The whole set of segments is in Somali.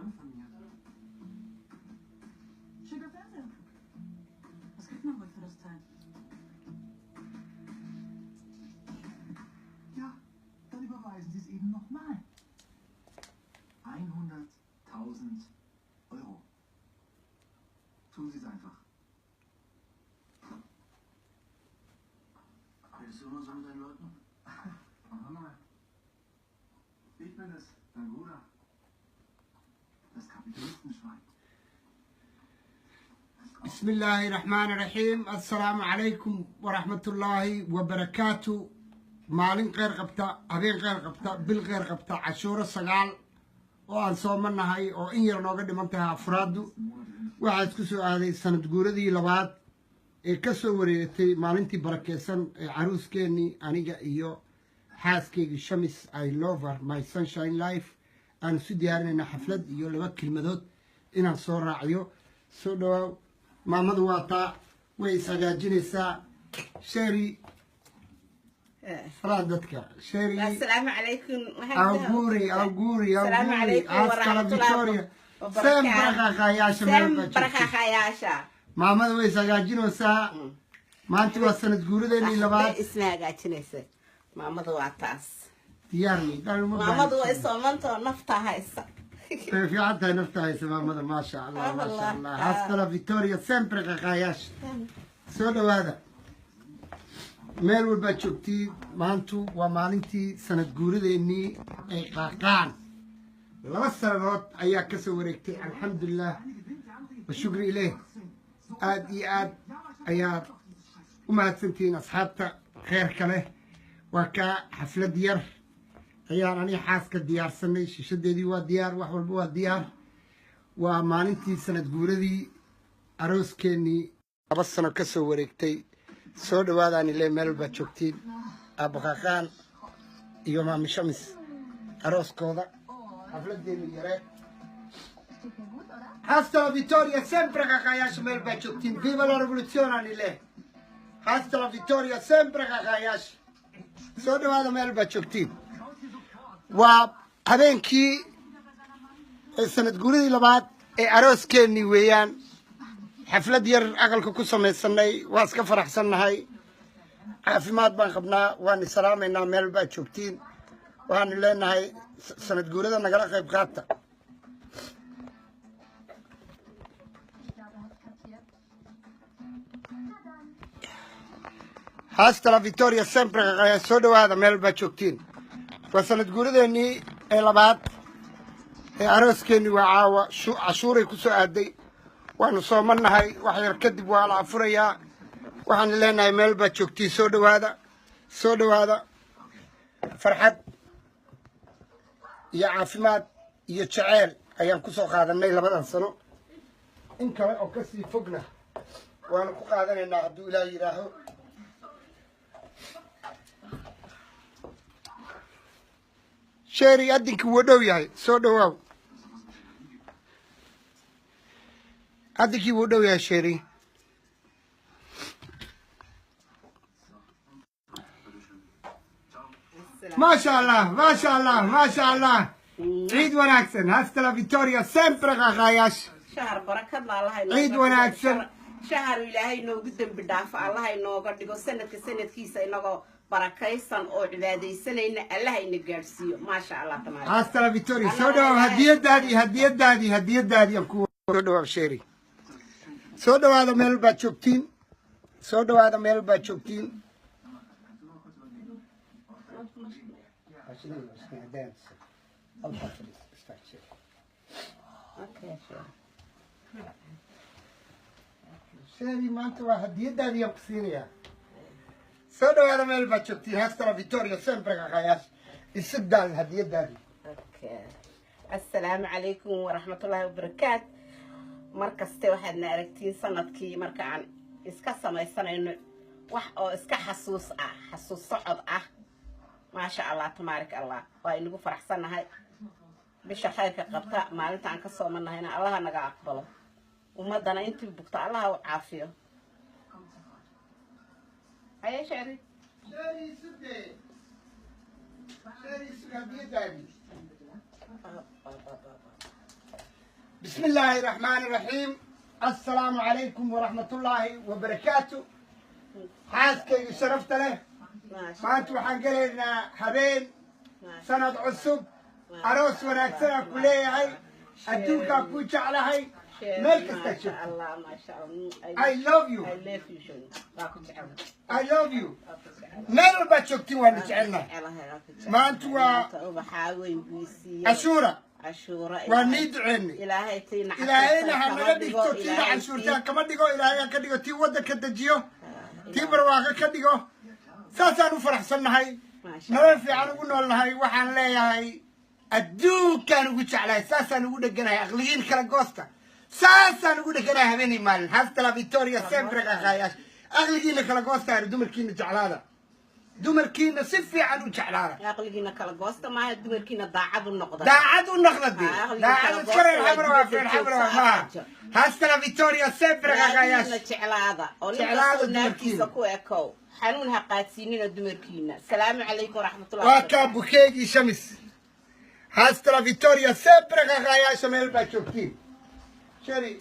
Freunde von mir. Schicker Fernseher. Was kriegt man wohl für das Teil? Ja, dann überweisen Sie es eben nochmal. 100.000 Euro. Tun Sie es einfach. Redest du immer so mit deinen Leuten? Mach mal. Ich bin es, dein Bruder. Das Kapitalistenschwein. بسم الله الرحمن الرحيم السلام عليكم ورحمة الله وبركاته مالين غير قبطة هبين غير قبطة بالغير قبطة عشورة سقال وأن صومنا هاي أو إن يرنوغا دمانتها أفرادو waxaad ku soo aaday sanad guuradii labaad ee ka soo wareegtay maalintii barakeysan ee caruuskeenii aniga iyo xaaskeyga shamis I love her my sunshine life aan isu diyaarinayna xaflad iyo laba kelmadood inaan soo raaciyo soo dhawaaw maamadu waa taa way is hagaajinaysaa sheeri فراد دتك شيري السلام عليكم أوغوري أسكال فيكتوريا سام بركة خياشة ماما دوي سجاجينو سا ما أنت وصلت جورو ده اللي لبعض اسمها جاتشنيسة ماما دو عطاس يارني ماما دو إسمانتو نفتها إسا في عادة نفتها إسا ماما ما شاء الله ما شاء الله أسكال فيكتوريا سام بركة خياشة سولو هذا meel walbaa joogtay maantu waa maalintii sanad guuradeennii ay qaaqaan laba sanadood ayaa ka soo wareegtay alxamdulilah washukri ileh aad iyo aad ayaad u mahadsantihiin asxaabta kheyrka leh waa kaa xaflad yar ayaan aniga xaaska diyaarsanay shishadeedii waa diyaar wax walba waa diyaar waa maalintii sanad guuradii arooskeenii laba sano ka soo wareegtay soo dhawaadaan ilaa meel baad joogtiin aabaqaqaan iyo maami shamis arooskooda xafladeenu yaree hasta la vittoria sempre qaqayaasha meel baad joogtiin viva la revolution aan ilaa hasta la vittoria sempre qaqayaasha soo dhawaada meel baad joogtiin waa habeenkii sanad guuradii labaad ee arooskeenii weeyaan xaflad yar aqalka ku samaysanay waa iska faraxsannahay caafimaad baan qabnaa waan salaamaynaa meel baad joogtiin waxaanu leenahay sanad guurada nagala qayb qaata hasta la victoria sempre soo dhawaada meel baad joogtiin waa sanad guuradeenii ee labaad ee arooskeenii waa caawa cashuuray ku soo aaday waanu soomanahay wax yar kadib waa la afurayaa waxaan leenahay meel baad joogtiin soo dhawaada farxad iyo caafimaad iyo jaceyl ayaan ku soo qaadanay labadan sano in kale oo kasii fogna waanu ku qaadanaynaa hadduu ilaah yidhaaho sheeri addinkii wuu dhow yahay soo dhawaaw addinkii wuu dhow yahay sheeri maasha allah ciid wanaagsan hasta la victoria sempre qaqaayaasha shahar barakad allaha ciid wanaagsan shahar ilaahay noogu dambi dhaafo allaha inooga dhigo sanadka sanadkiisa inagoo barakaysan oo cibaadaysanayna allaha ina gaadhsiiyo maasha allah tamaam hasta la victoria soo dhawaw hadiyadaadii aan ku soo dhawaw sheeri soo dhawaada meel baad joogtiin sheeri maanta waa hadiyadaadii aan ku siinayaa soo dhawaada meel baad joogtiin hasta la victoria sempre qaqayaas isadaal hadiyadaadii assalaamu calaykum waraxmatullaahi wabarakaatu markaste waxaadna aragtiin sanadkii marka aan iska samaysanayno wax oo iska xasuus socod ah maasha allah tabaarak allah waa inagu faraxsannahay bisha khayrka qabta maalinta aan ka soomanahayna allaha naga aqbalo ummadana intii bugta allaha u caafiyo haye sheeri بسم الله الرحمن الرحيم السلام عليكم ورحمة الله وبركاته حاسكي شرفت له ما انتو حنقلنا حبين سنة عصب عروس ونكسرها كلية هاي أدوكا كوشة على هاي ملك استشف الله ما شاء الله I love you I love you شنو باكو تعمل I love you مالو باتشوكتي وانا تعلنا ما انتو بحاول بيسي عشورة عشورة ونيد عني إلهي تينا إلهينا هنلا ديكتو تينا عشورتان كما ديكو إلهيا كديكو تي ودا كدجيو تي برواقا كديكو ساسا نفرح سنهاي نرى في عنو نولنهاي وحان ليهاي أدوك كانوا قلت على ساسا نقول دقناي أغليين كلا قوستا ساسا نقول دقناي هميني مال هاستا لا فيتوريا سيمبر غاياش أغليين كلا قوستا دومر كينا جعلالا دومر كينا سفي عنو جعلالا أغليين كلا قوستا ما دومر كينا داعدو النقضة داعدو النقضة دي داعدو تكرر الحمرة وفي الحمرة ما هاستا لا فيتوريا سيمبر غاياش جعلالا جعلالا دومر كينا كو اكو حنونها قاتسينين دومر كينا السلام عليكم ورحمة الله وكابو كيجي شمس Hasta la vittoria sempre che شمال باتشوكتين شري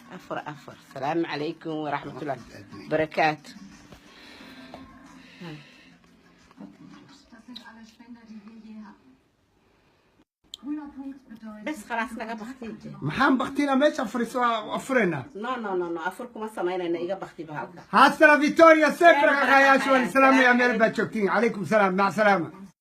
أفر السلام عليكم ورحمة الله وبركاته بس خلاص لقى بختي محام بختينا مش أفرنا نو أفركم سمعنا إن إيجا بختي بهالك Hasta la vittoria sempre che السلام يا مال باتشوكتين عليكم السلام مع السلامة